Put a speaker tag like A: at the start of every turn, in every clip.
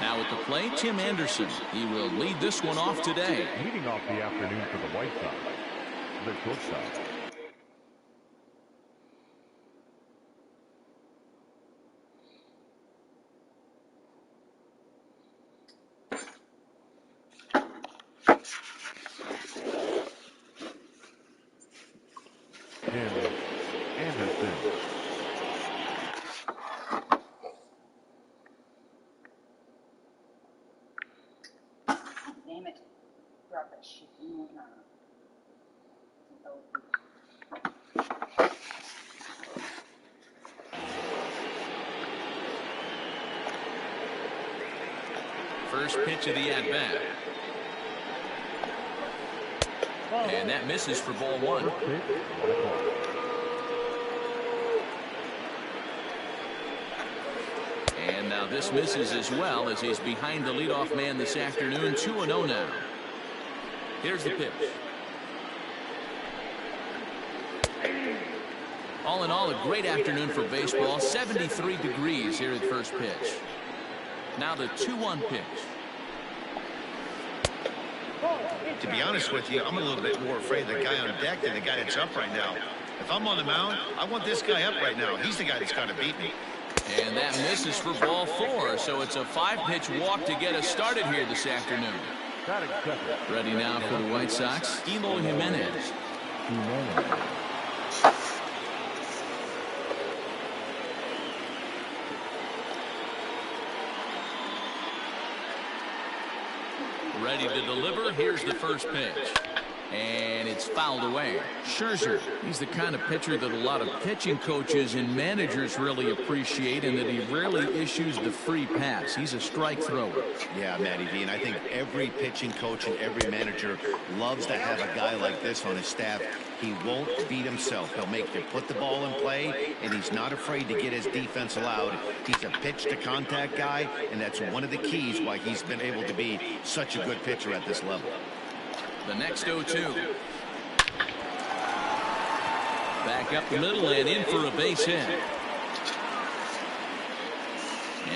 A: Now at the plate, Tim Anderson. He will lead this one off today.
B: Leading off the afternoon for the White Sox, the shortstop.
C: Damn it. Drop that shit.
A: First pitch of the at-bat. And that misses for ball one. And now this misses as well as he's behind the leadoff man this afternoon. 2-0 now. Here's the pitch. All in all, a great afternoon for baseball. 73 degrees here at first pitch. Now the 2-1 pitch.
D: To be honest with you, I'm a little bit more afraid of the guy on deck than the guy that's up right now. If I'm on the mound, I want this guy up right now. He's the guy that's got to beat me.
A: And that misses for ball four, so it's a 5-pitch walk to get us started here this afternoon. Ready now for the White Sox, Eloy Jimenez. Ready to deliver. Here's the first pitch. And it's fouled away. Scherzer, he's the kind of pitcher that a lot of pitching coaches and managers really appreciate, and that he rarely issues the free pass. He's a strike thrower.
D: Yeah, Matty V, and I think every pitching coach and every manager loves to have a guy like this on his staff. He won't beat himself. He'll make you put the ball in play, and he's not afraid to get his defense allowed. He's a pitch-to-contact guy, and that's one of the keys why he's been able to be such a good pitcher at this level.
A: The next 0-2. Back up the middle and in for a base hit.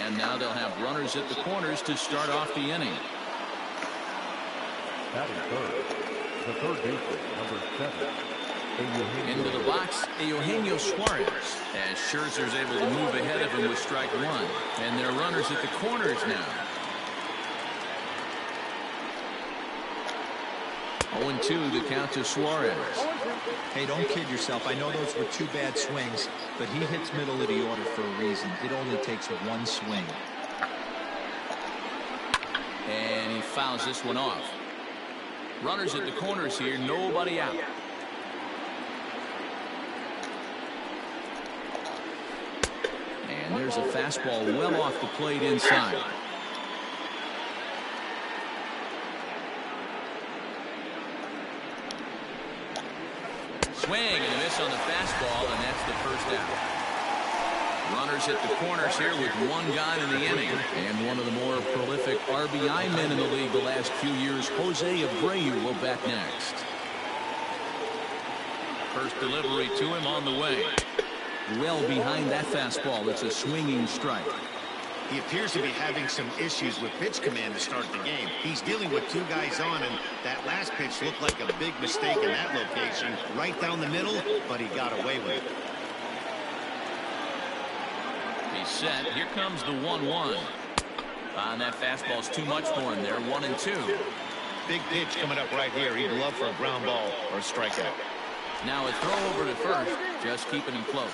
A: And now they'll have runners at the corners to start off the inning.
B: That is third. The third baseman, number 7.
A: Into the box, Eugenio Suarez, as Scherzer's able to move ahead of him with strike one. And they're runners at the corners now. 0-2 the count to Suarez.
E: Hey, don't kid yourself. I know those were two bad swings, but he hits middle of the order for a reason. It only takes one swing.
A: And he fouls this one off. Runners at the corners here, nobody out. And there's a fastball well off the plate inside. Swing and a miss on the fastball, and that's the first out. Runners at the corners here with one guy in the inning. And one of the more prolific RBI men in the league the last few years, Jose Abreu, will bat next. First delivery to him on the way. Well behind that fastball. It's a swinging strike.
D: He appears to be having some issues with pitch command to start the game. He's dealing with two guys on, and that last pitch looked like a big mistake in that location. Right down the middle, but he got away with it.
A: He's set. Here comes the 1-1. And that fastball's too much for him there. 1-2.
D: Big pitch coming up right here. He'd love for a ground ball or a strikeout.
A: Now a throw over to first, just keeping him close.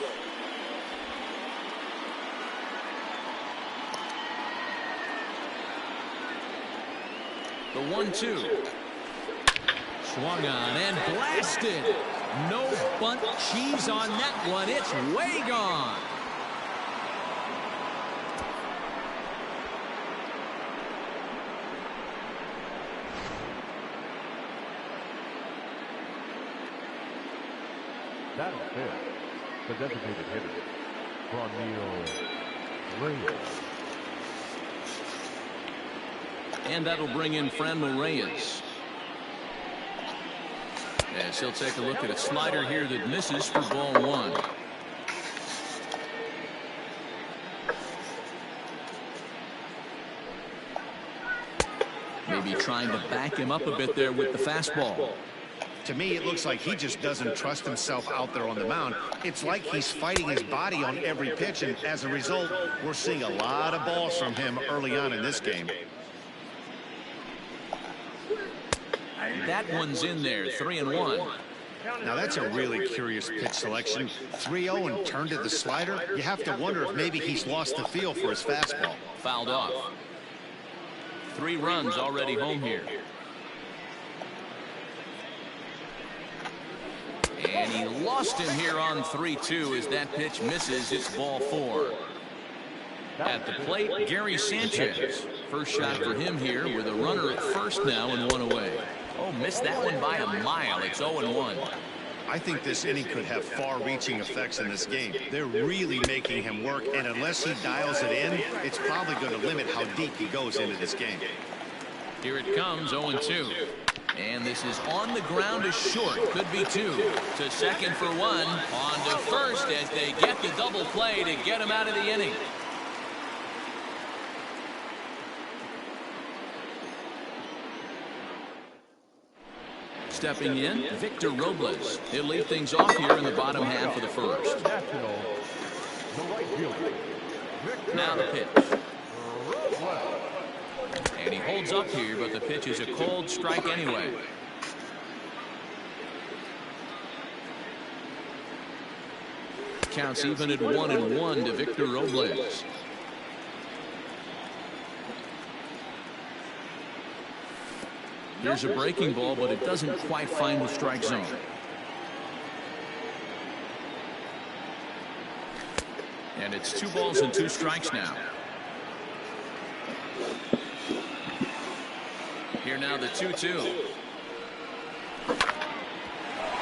A: The 1-2. Swung on and blasted. No bunt cheese on that one. It's way gone.
B: That'll fit. The designated hitter, Franmil Reyes.
A: And that'll bring in Franmil Reyes. As he'll take a look at a slider here that misses for ball one. Maybe trying to back him up a bit there with the fastball.
D: To me, it looks like he just doesn't trust himself out there on the mound. It's like he's fighting his body on every pitch, and as a result, we're seeing a lot of balls from him early on in this game.
A: That one's in there, 3-1.
D: Now, that's a really curious pitch selection. 3-0 and turned to the slider. You have to wonder if maybe he's lost the feel for his fastball.
A: Fouled off. 3 runs already home here. And he lost him here on 3-2 as that pitch misses. It's ball 4. At the plate, Gary Sanchez. First shot for him here with a runner at first now and 1 away. Oh, missed that one by a mile. It's 0-1.
D: I think this inning could have far-reaching effects in this game. They're really making him work, and unless he dials it in, it's probably going to limit how deep he goes into this game.
A: Here it comes, 0-2. And this is on the ground to short. Could be 2. To second for 1. On to first as they get the double play to get him out of the inning. Stepping in, Victor Robles. He'll lead things off here in the bottom half of the first. Now the pitch. And he holds up here, but the pitch is a cold strike anyway. Counts even at 1-1 to Victor Robles. Here's a breaking ball, but it doesn't quite find the strike zone. And it's 2 balls and 2 strikes now. Here now the 2-2.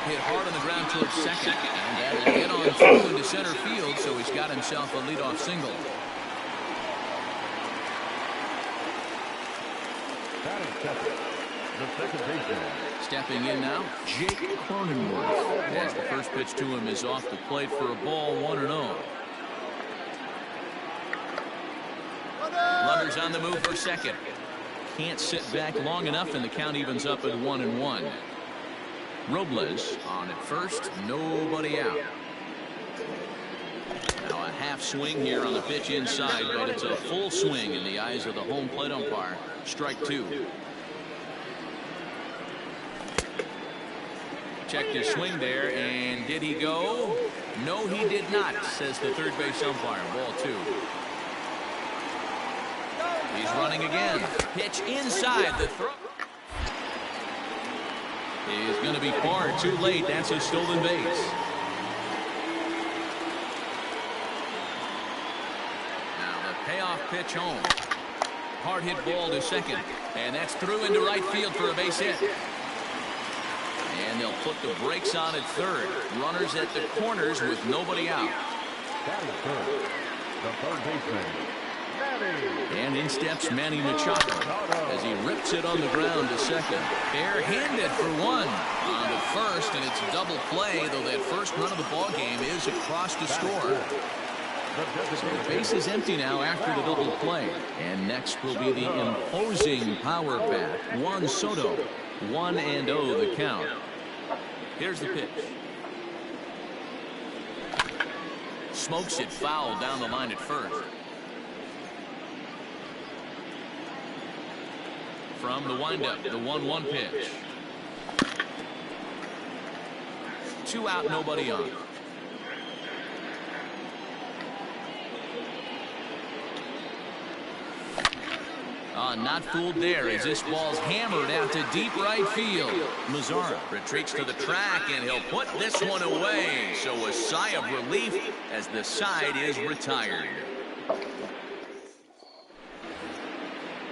A: Hit hard on the ground towards second. And that'll get on through into center field, so he's got himself a leadoff single.
B: The second baseman.
A: Stepping in now, Jake Cronenworth. As the first pitch to him is off the plate for a ball, 1-0. Runners on the move for second. Can't sit back long enough, and the count evens up at 1-1. Robles on at first, nobody out. Now a half swing here on the pitch inside, but it's a full swing in the eyes of the home plate umpire. Strike 2. Checked his swing there, and did he go? No, he did not, says the third base umpire. Ball 2. He's running again. Pitch inside the throw. He's going to be far too late. That's a stolen base. Now the payoff pitch home. Hard hit ball to second. And that's through into right field for a base hit. And they'll put the brakes on at third. Runners at the corners with nobody out.
B: That is third. The third baseman.
A: And in steps Manny Machado as he rips it on the ground to second. Bare-handed for 1 on to first, and it's a double play, though that first run of the ball game is across the score. So the base is empty now after the double play. And next will be the imposing power bat, Juan Soto. 1-0 the count. Here's the pitch. Smokes it foul down the line at first. From the windup, the 1-1 pitch. 2 out, nobody on. Not fooled there as this ball's hammered out to deep right field. Mazara retreats to the track, and he'll put this one away. So a sigh of relief as the side is retired.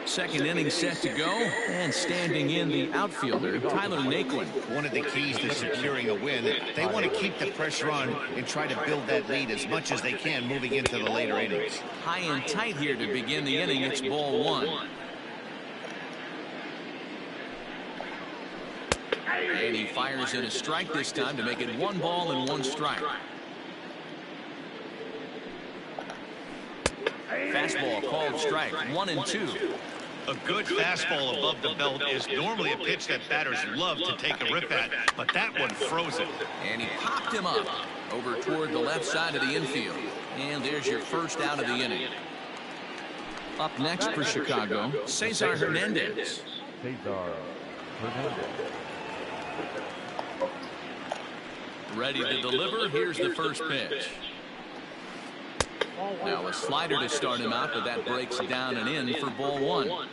A: Second inning set to go, and standing in the outfielder, Tyler Naquin.
D: One of the keys to securing a win, they want to keep the pressure on and try to build that lead as much as they can moving into the later innings.
A: High and tight here to begin the inning. It's ball 1. And he fires in a strike this time to make it 1 ball and 1 strike. Fastball called strike, 1-2.
D: A good fastball above the belt is normally a pitch that batters love to take a rip at, but that one froze it.
A: And he popped him up over toward the left side of the infield. And there's your first out of the inning. Up next for Chicago, Cesar Hernandez.
B: Cesar Hernandez.
A: Ready to deliver. Here's the first pitch. Now a slider to start him out, but that breaks down and in for ball one.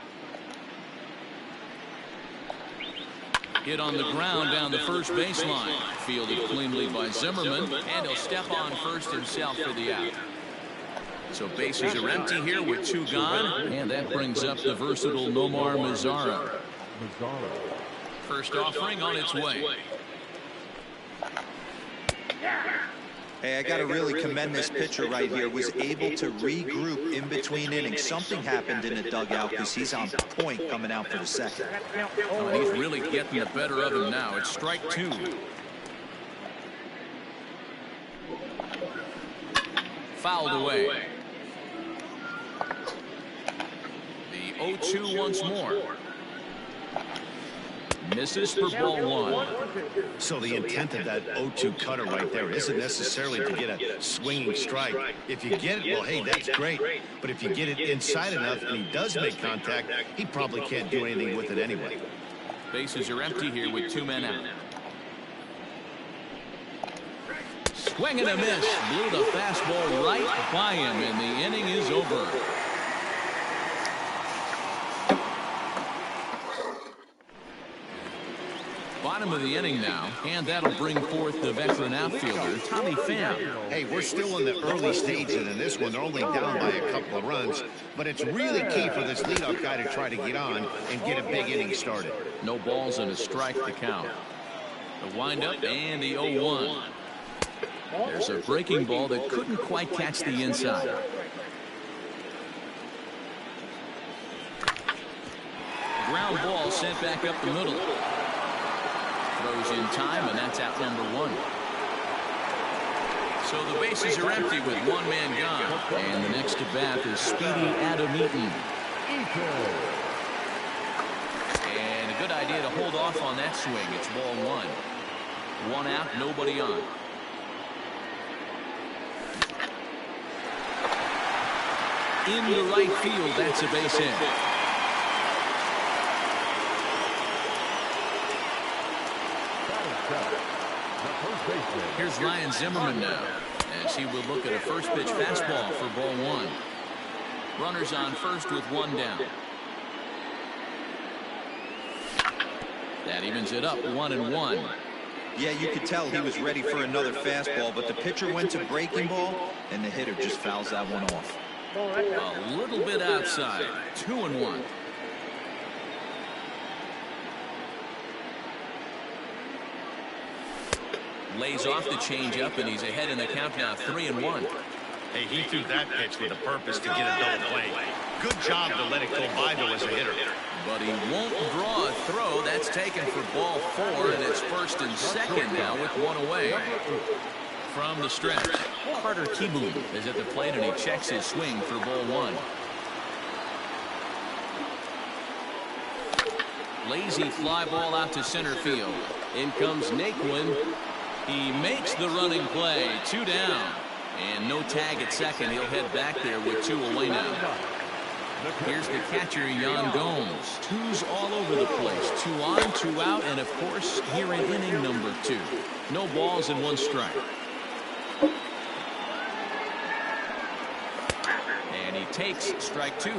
A: Hit on the ground down the first baseline. Fielded cleanly by Zimmerman, and he'll step on first himself for the out. So bases are empty here with two gone, and that brings up the versatile Nomar Mazara. First offering on its way.
E: Hey, I got to really commend this pitcher right here. Was able to regroup in between innings. Something happened in the dugout because he's on point coming out for the second.
A: Oh, he's really getting the better of him now. It's strike two. Fouled away. The 0-2 once more. Misses for ball one.
D: So the intent of that 0-2 cutter right there isn't necessarily to get a swinging strike. If you get it, well, hey, that's great. But if you get it inside enough and he does make contact, he probably can't do anything with it anyway.
A: Bases are empty here with two men out. Swing and a miss. Blew the fastball right by him, and the inning is over. Bottom of the inning now, and that'll bring forth the veteran outfielder, Tommy Pham.
D: Hey, we're still in the early stages in this one. They're only down by a couple of runs, but it's really key for this leadoff guy to try to get on and get a big inning started.
A: No balls and a strike to count. The windup and the 0-1. There's a breaking ball that couldn't quite catch the inside. Ground ball sent back up the middle. Throws in time, and that's out number one. So the bases are empty with one man gone. And the next to bat is Speedy Adam Eaton. And a good idea to hold off on that swing. It's ball one. One out, nobody on. In the right field, that's a base hit. Here's Ryan Zimmerman now, as he will look at a first pitch fastball for ball one. Runners on first with one down. That evens it up, 1-1.
E: Yeah, you could tell he was ready for another fastball, but the pitcher went to breaking ball, and the hitter just fouls that one off.
A: A little bit outside, 2-1. Lays off the changeup, and he's ahead in the count now, 3-1.
D: Hey, he threw that pitch with a purpose to get a double play. Good job to let it go by, though, as a hitter.
A: But he won't draw a throw. That's taken for ball four, and it's first and second now with one away. From the stretch, Carter Kieboom is at the plate, and he checks his swing for ball one. Lazy fly ball out to center field. In comes Naquin. He makes the running play. Two down. And no tag at second. He'll head back there with two away now. Here's the catcher, Yan Gomes. Twos all over the place. 2 on, 2 out, and of course, here in inning number 2. No balls and 1 strike. And he takes strike 2.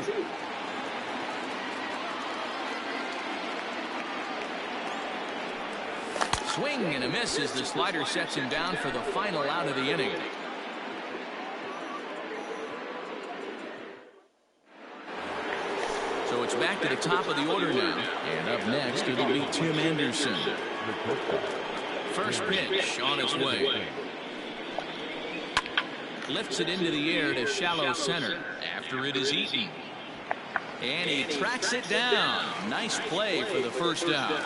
A: Swing and a miss as the slider sets him down for the final out of the inning. So it's back to the top of the order now. And up next, it'll be Tim Anderson. First pitch on its way. Lifts it into the air to shallow center. After it is Eaton. And he tracks it down. Nice play for the first out.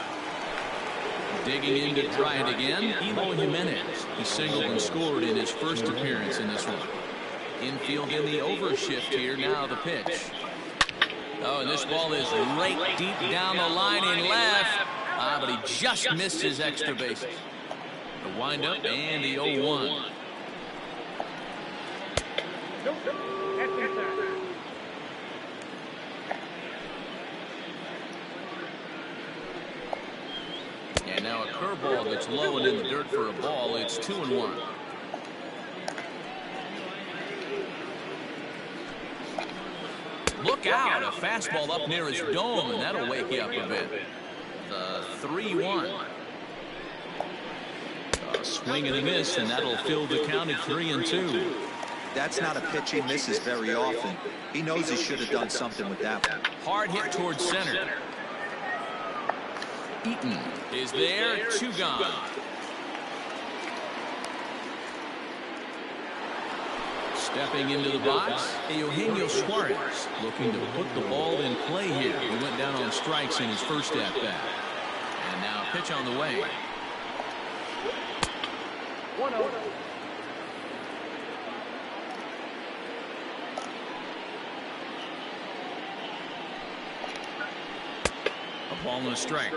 A: Digging in to try it again, Eloy Jimenez. He singled and scored in his first appearance in this one. Infield in the overshift here. Now the pitch. Oh, and this ball is right deep down the line in left. But he just missed his extra bases. The windup and the 0-1. And now a curveball that's low and in the dirt for a ball. It's 2-1. Look out, a fastball up near his dome, and that'll wake you up a bit. The 3-1. A swing and a miss, and that'll fill the count at 3-2.
E: That's not a pitch he misses very often. He knows he should have done something with that one.
A: Hard hit towards center. Eaton is there, 2 gone. Stepping into the box, Eugenio Suarez looking to put the ball in play here. He went down on strikes in his first at-bat. And now a pitch on the way.
B: 1-0.
A: A ball and a strike.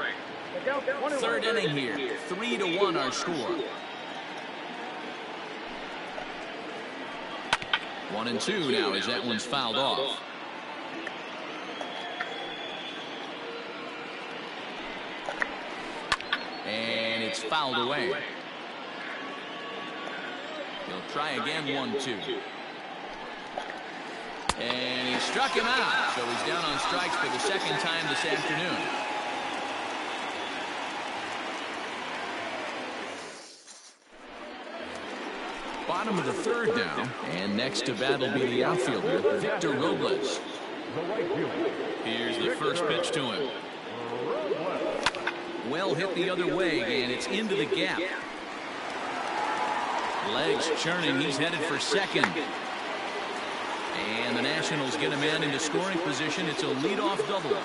A: Third inning here, 3-1 our score. 1-2 now as that one's fouled off. And it's fouled away. He'll try again, 1-2. And he struck him out, so he's down on strikes for the second time this afternoon. Bottom of the third now, and next to bat will be the outfielder, Victor Robles. Here's the first pitch to him. Well hit the other way, and it's into the gap. Legs churning, he's headed for second. And the Nationals get a man into scoring position. It's a leadoff double.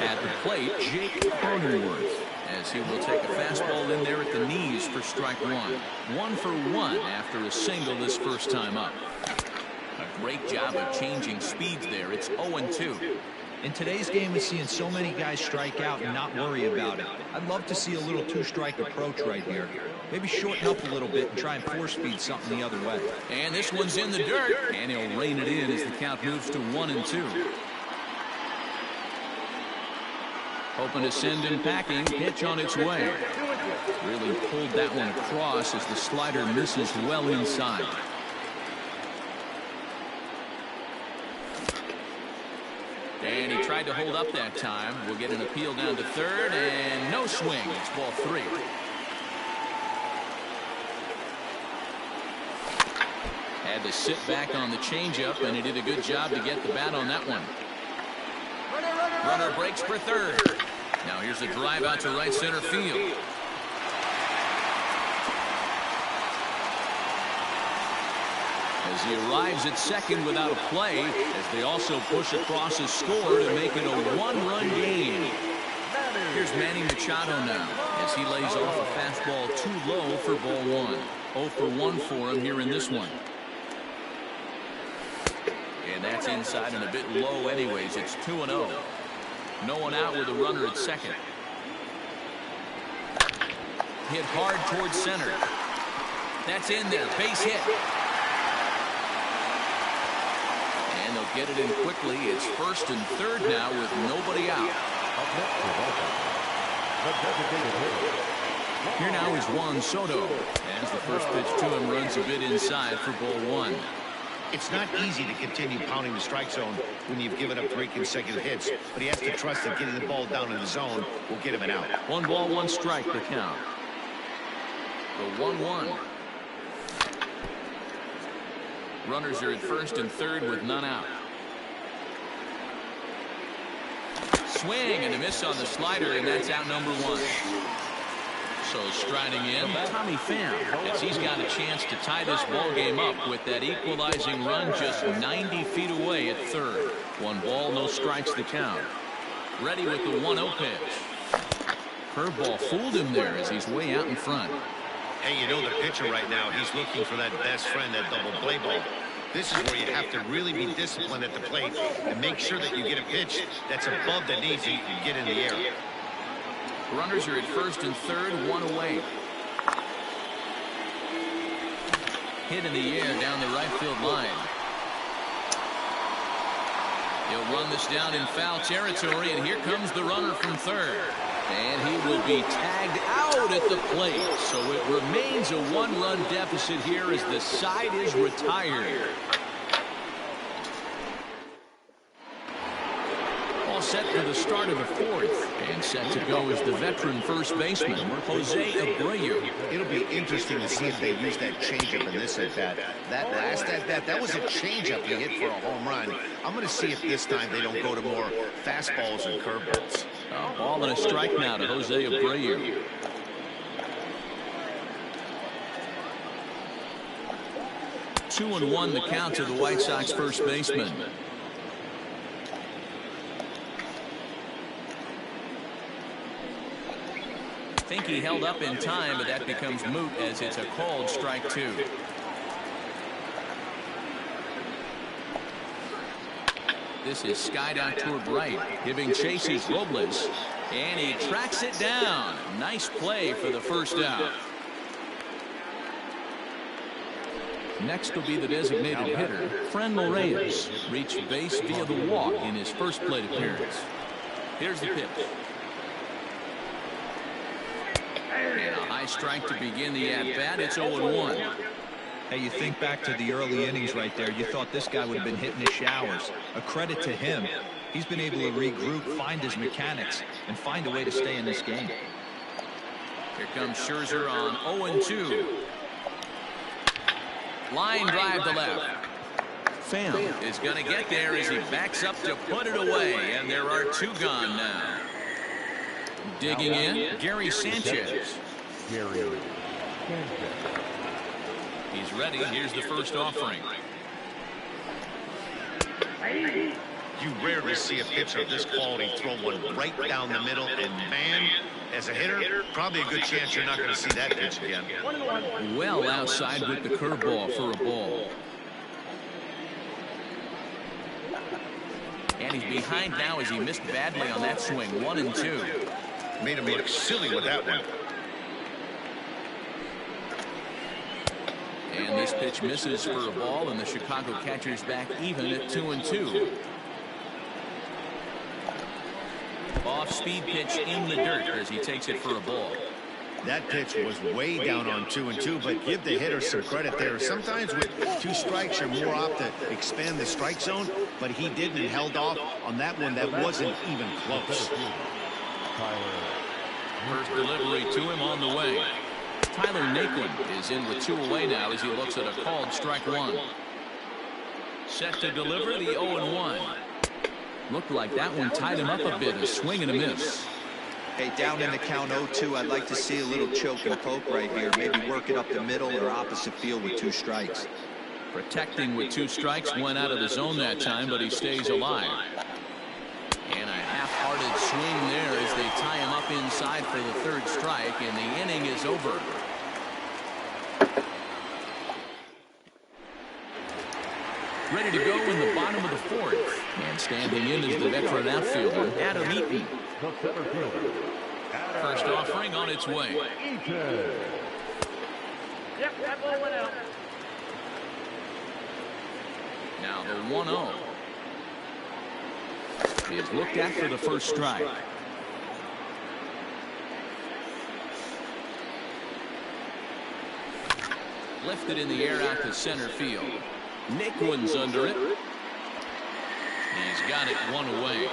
A: At the plate, Jake Cronenworth, as he will take a fastball in there at the knees for strike 1. 1 for 1 after a single this first time up. A great job of changing speeds there. It's 0-2.
E: In today's game, we're seeing so many guys strike out and not worry about it. I'd love to see a little 2-strike approach right here. Maybe shorten up a little bit and try and force-feed something the other way.
A: And this one's in the dirt, and he'll rein it in as the count moves to 1-2. Hoping to send him packing. Pitch on its way. Really pulled that one across as the slider misses well inside. And he tried to hold up that time. We'll get an appeal down to third, and no swing. It's ball 3. Had to sit back on the changeup, and he did a good job to get the bat on that one. Runner breaks for third. Now here's a drive out to right center field. As he arrives at second without a play, as they also push across his score to make it a 1-run game. Here's Manny Machado now, as he lays off a fastball too low for ball 1. 0 for 1 for him here in this one. And that's inside and a bit low anyways. It's 2-0. No one out with a runner at second. Hit hard towards center. That's in there. Base hit. And they'll get it in quickly. It's first and third now with nobody out. Here now is Juan Soto. As the first pitch to him runs a bit inside for ball 1.
D: It's not easy to continue pounding the strike zone when you've given up 3 consecutive hits, but he has to trust that getting the ball down in the zone will get him an out.
A: 1 ball, 1 strike, the count. The 1-1. Runners are at first and third with none out. Swing and a miss on the slider, and that's out number 1. So striding in, Tommy Pham, as he's got a chance to tie this ball game up with that equalizing run just 90 feet away at third. 1 ball, no strikes the count. Ready with the 1-0 pitch. Curveball fooled him there as he's way out in front.
D: Hey, you know the pitcher right now, he's looking for that best friend, that double play ball. This is where you have to really be disciplined at the plate and make sure that you get a pitch that's above the knees so you can get in the air.
A: Runners are at first and third, one away. Hit in the air down the right field line. He'll run this down in foul territory, and here comes the runner from third. And he will be tagged out at the plate. So it remains a one-run deficit here as the side is retired. All set for the start of the fourth. And set to go is the veteran first baseman, Jose Abreu.
D: It'll be interesting to see if they use that changeup in this at-bat. That last at-bat, that was a changeup he hit for a home run. I'm going to see if this time they don't go to more fastballs and curveballs.
A: A ball and a strike now to Jose Abreu. Two and one the count to the White Sox first baseman. I think he held up in time, but that becomes moot as it's a called strike two. This is skied out toward right. Giving chase is Robles. And he tracks it down. Nice play for the first out. Next will be the designated hitter, Franmil Reyes. Reached base via the walk in his first plate appearance. Here's the pitch. And a high strike to begin the at-bat. It's 0-1.
E: Hey, you think back to the early innings right there. You thought this guy would have been hitting his showers. A credit to him. He's been able to regroup, find his mechanics, and find a way to stay in this game.
A: Here comes Scherzer on 0-2. Line drive to left. Pham is going to get there as he backs up to put it away. And there are two gone now. Digging in, Gary Sanchez. He's ready. Here's the first offering.
D: You rarely see a pitcher of this quality throw one right down the middle, and man, as a hitter, probably a good chance you're not going to see that pitch again.
A: Well outside with the curveball for a ball. And he's behind now as he missed badly on that swing. 1-2.
D: Made him look silly with that one.
A: And this pitch misses for a ball, and the Chicago catcher's back even at 2-2. Off-speed pitch in the dirt as he takes it for a ball.
D: That pitch was way down on 2-2, but give the hitter some credit there. Sometimes with two strikes, you're more apt to expand the strike zone, but he didn't and held off on that one that wasn't even close.
A: First delivery to him on the way. Tyler Naquin is in with two away now as he looks at a called strike one. Set to deliver the 0-1. Looked like that one tied him up a bit. A swing and a miss.
E: Hey, down in the count 0-2, I'd like to see a little choke and poke right here. Maybe work it up the middle or opposite field with two strikes.
A: Protecting with two strikes, went out of the zone that time, but he stays alive. And a half-hearted swing there as they tie him up inside for the third strike, and the inning is over. Ready to go in the bottom of the fourth. And standing in is the veteran outfielder, Adam Eaton. First offering on its way.
B: Yep, that ball went out.
A: Now the 1-0 is looked at for the first strike. Lifted in the air out to center field. Naquin's under it. He's got it one away.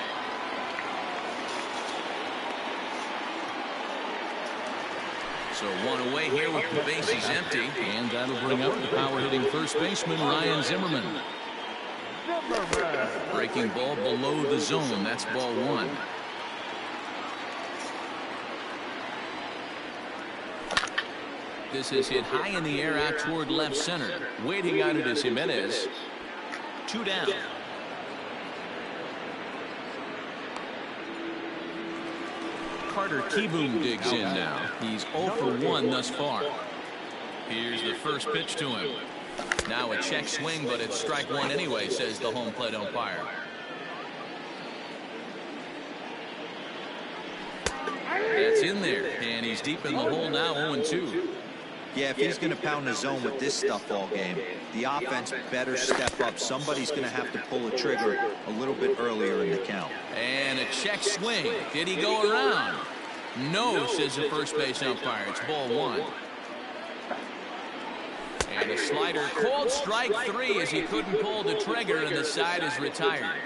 A: So one away here with the bases empty. And that'll bring up the power-hitting first baseman, Ryan Zimmerman. Breaking ball below the zone. That's ball one. This is hit high in the air out toward left center. Waiting on it is Jimenez. Two down. Carter Kieboom digs in now. He's 0 for 1 thus far. Here's the first pitch to him. Now a check swing, but it's strike one anyway, says the home plate umpire. That's in there, and he's deep in the hole now, 0-2.
E: Yeah, if he's going to pound the zone with this stuff all game, the offense better step up. Somebody's going to have to pull a trigger a little bit earlier in the count.
A: And a check swing. Did he go around? No, says the first base umpire. It's ball one. And a slider called strike three as he couldn't pull the trigger, and the side is retired.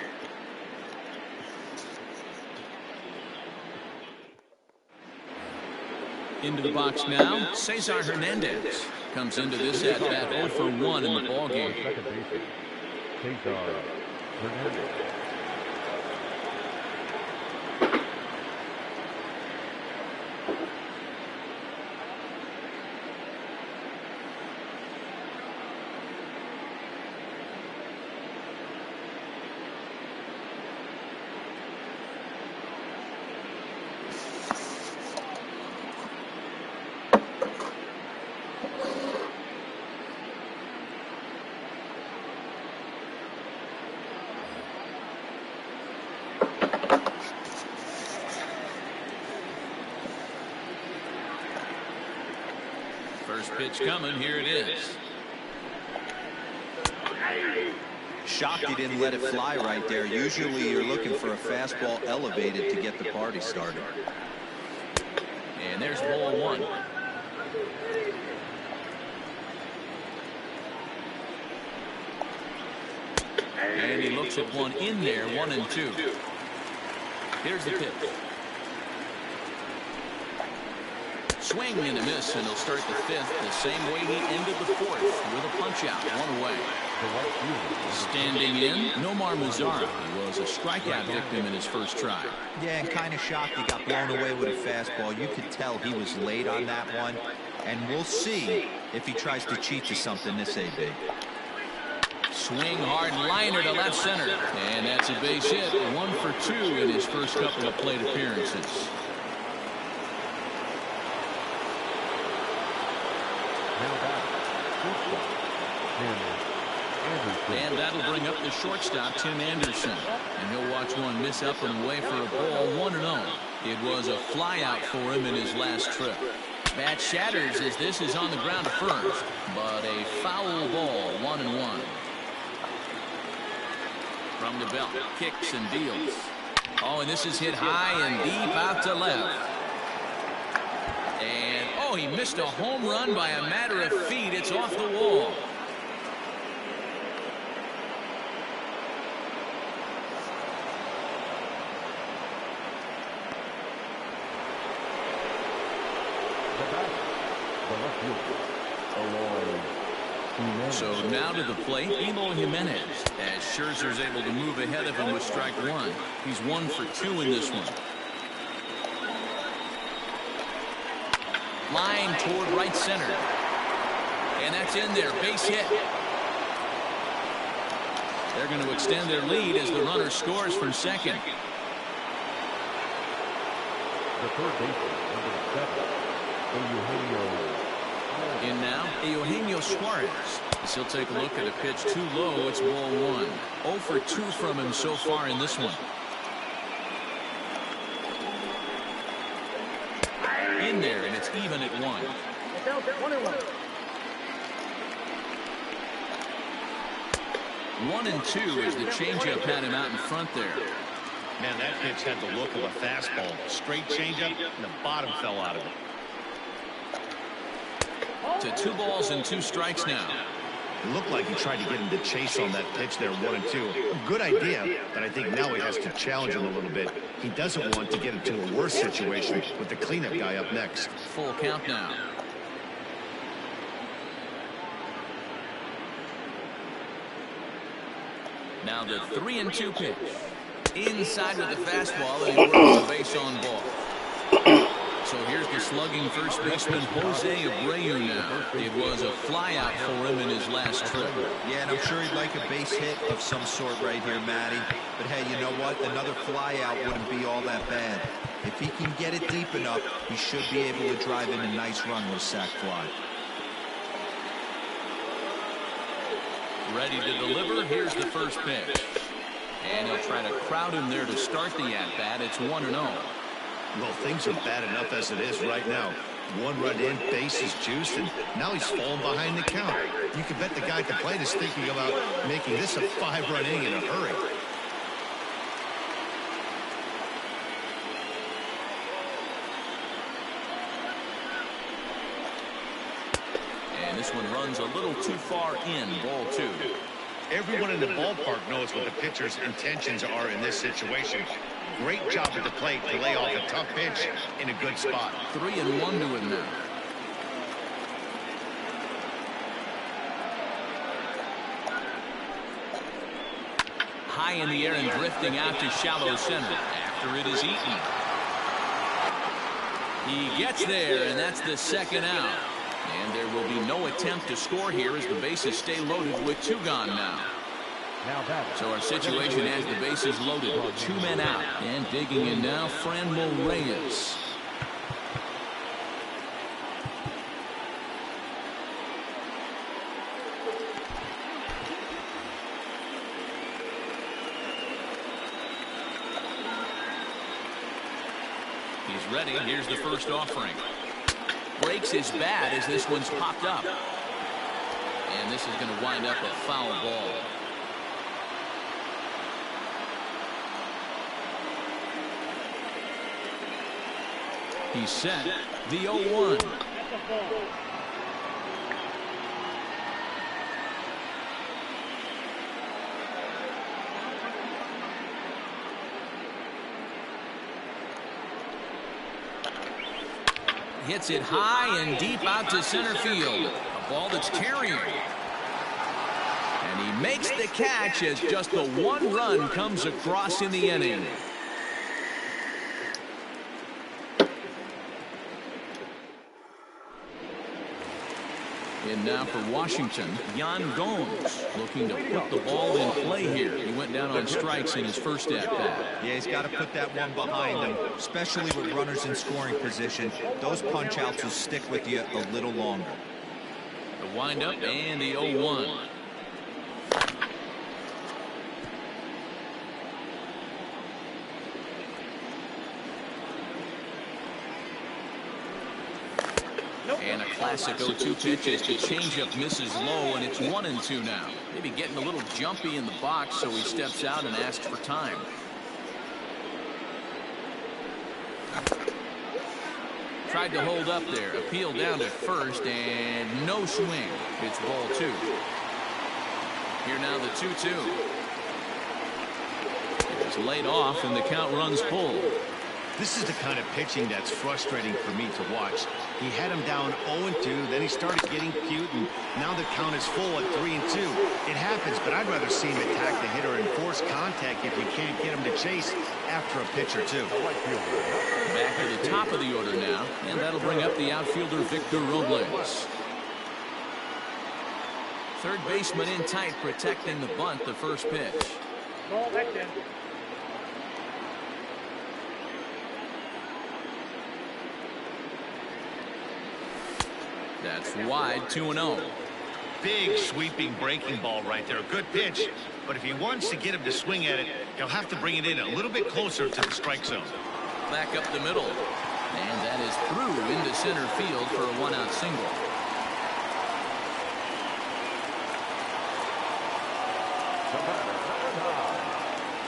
A: Into the box now, Cesar Hernandez comes into this at bat 0 for 1 in the ball game.
B: Second baseman, Cesar Hernandez.
A: First pitch coming. Here it is.
E: Shocked he didn't let it fly right there. Usually you're looking for a fastball elevated to get the party started.
A: And there's ball one. And he looks at one in there, 1-2. Here's the pitch. Swing and a miss, and he'll start the fifth the same way he ended the fourth, with a punch out, one away. Standing in, Nomar Mazara. He was a strikeout victim in his first try.
E: Yeah, and kind of shocked he got blown away with a fastball. You could tell he was late on that one, and we'll see if he tries to cheat to something this AB.
A: Swing hard liner to left center, and that's a base hit. 1 for 2 in his first couple of plate appearances. And that'll bring up the shortstop, Tim Anderson. And he'll watch one miss up and away for a ball, 1-0. It was a fly out for him in his last trip. Bat shatters as this is on the ground to first, but a foul ball, 1-1. From the belt, kicks and deals. Oh, and this is hit high and deep out to left. And, oh, he missed a home run by a matter of feet. It's off the wall. So now to the plate, Eloy Jimenez, as Scherzer's able to move ahead of him with strike one. He's 1 for 2 in this one. Line toward right center. And that's in there, base hit. They're going to extend their lead as the runner scores from second.
B: The third baseman, number 7, Eugenio.
A: In now, Eugenio Suarez. As he'll take a look at a pitch too low. It's ball one. 0 for 2 from him so far in this one. In there, and it's even at 1. 1-2 as the changeup had him out in front there.
D: Man, that pitch had the look of a fastball. Straight changeup, and the bottom fell out of it.
A: To 2 balls and 2 strikes now.
D: It looked like he tried to get him to chase on that pitch there, 1-2. A good idea, but I think now he has to challenge him a little bit. He doesn't want to get into a worse situation with the cleanup guy up next.
A: Full count now. Now the 3-2 pitch. Inside with the fastball, and he works the base on ball. So here's the slugging first baseman, Jose Abreu now. It was a flyout for him in his last trip.
E: Yeah, and I'm sure he'd like a base hit of some sort right here, Matty. But hey, you know what? Another flyout wouldn't be all that bad. If he can get it deep enough, he should be able to drive in a nice run with a sac fly.
A: Ready to deliver. Here's the first pitch. And he'll try to crowd him there to start the at-bat. It's 1-0.
D: Well, things are bad enough as it is right now. 1 run in, base is juiced, and now he's falling behind the count. You can bet the guy at the plate is thinking about making this a 5-run inning in a hurry.
A: And this one runs a little too far in. Ball 2.
D: Everyone in the ballpark knows what the pitcher's intentions are in this situation. Great job at the plate to lay off a tough pitch in a good spot.
A: 3-1 to him now. High in the air and drifting out to shallow center after it is eaten. He gets there, and that's the second out. And there will be no attempt to score here as the bases stay loaded with 2 gone now. So our situation has the bases loaded, 2 men out. And digging in now, Franmil Reyes. He's ready. Here's the first offering. Breaks his bat as this one's popped up. And this is going to wind up a foul ball. He's set. The 0-1. Hits it high and deep out to center field. A ball that's carrying. And he makes the catch as just the 1 run comes across in the inning. And now for Washington, Yan Gomes looking to put the ball in play here. He went down on strikes in his first at-bat.
E: Yeah, he's got to put that one behind him, especially with runners in scoring position. Those punch-outs will stick with you a little longer.
A: The windup and the 0-1. And a classic 0-2 pitch as the changeup misses low, and it's 1-2 now. Maybe getting a little jumpy in the box, so he steps out and asks for time. Tried to hold up there, appeal down to first, and no swing. It's ball 2. Here now the 2-2. It's laid off, and the count runs full.
D: This is the kind of pitching that's frustrating for me to watch. He had him down 0-2, then he started getting cute, and now the count is full at 3-2. It happens, but I'd rather see him attack the hitter and force contact if you can't get him to chase after a pitch or 2.
A: Back to the top of the order now, and that'll bring up the outfielder Victor Robles. Third baseman in tight, protecting the bunt, the first pitch.
B: Ball back in.
A: That's wide, 2-0.
D: Big sweeping breaking ball right there. Good pitch, but if he wants to get him to swing at it, he'll have to bring it in a little bit closer to the strike zone.
A: Back up the middle. And that is through into center field for a 1-out single.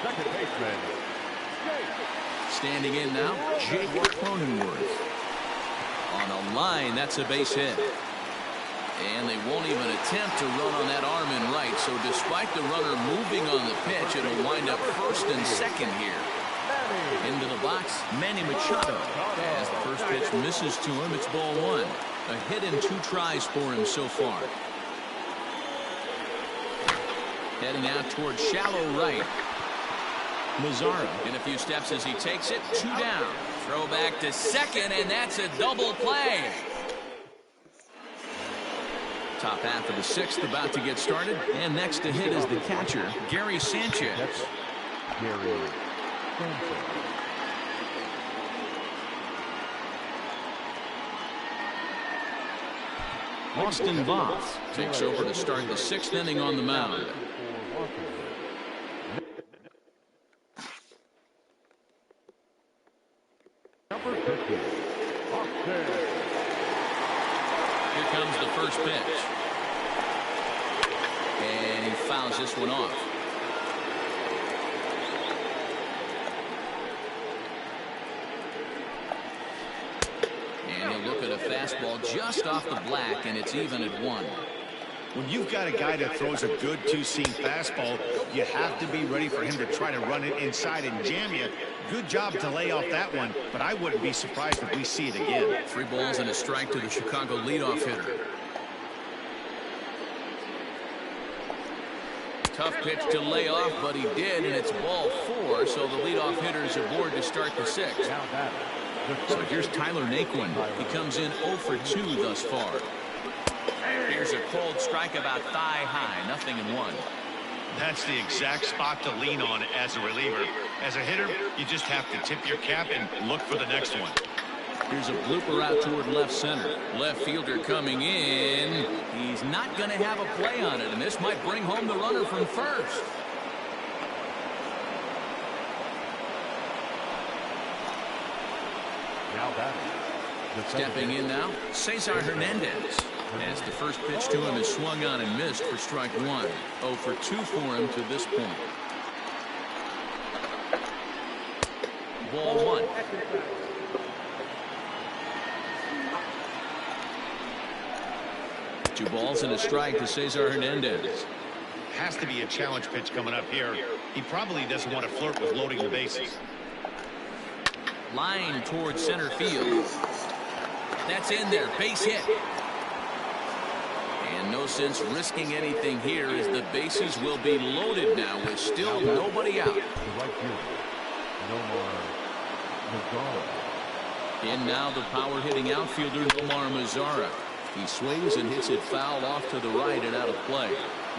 B: Second baseman.
A: Standing in now, Jake Cronenworth. On a line, that's a base hit. And they won't even attempt to run on that arm in right. So despite the runner moving on the pitch, it'll wind up first and second here. Into the box, Manny Machado. As the first pitch misses to him, it's ball 1. A hit in 2 tries for him so far. Heading out towards shallow right. Mazzara in a few steps as he takes it. 2 down. Throw back to second, and that's a double play. Top half of the 6th about to get started. And next to hit is the catcher, Gary Sanchez.
B: That's Gary Sanchez.
A: Austin Voth takes over to start the 6th inning on the mound.
B: Number 50, Austin.
A: Here comes the first pitch. And he fouls this one off. And he'll look at a fastball just off the black, and it's even at 1.
D: When you've got a guy that throws a good two-seam fastball, you have to be ready for him to try to run it inside and jam you. Good job to lay off that one, but I wouldn't be surprised if we see it again.
A: 3 balls and a strike to the Chicago leadoff hitter. Tough pitch to lay off, but he did, and it's ball 4, so the leadoff hitter is aboard to start the 6th.
B: Now that
A: So here's Tyler Naquin. He comes in 0 for 2 thus far. Here's a cold strike about thigh high, 0-1.
D: That's the exact spot to lean on as a reliever. As a hitter, you just have to tip your cap and look for the next one.
A: Here's a blooper out toward left center. Left fielder coming in. He's not going to have a play on it, and this might bring home the runner from first.
B: Now that
A: Stepping in now, Cesar Hernandez. As the first pitch to him is swung on and missed for strike 1. 0 for 2 for him to this point. Ball 1. Two balls and a strike to Cesar Hernandez.
D: Has to be a challenge pitch coming up here. He probably doesn't want to flirt with loading the bases.
A: Line towards center field. That's in there. Base hit. And no sense risking anything here as the bases will be loaded now with still nobody out.
B: the right fielder, Nomar Mazara.
A: In now the power hitting outfielder Nomar Mazara. He swings and hits it foul off to the right and out of play.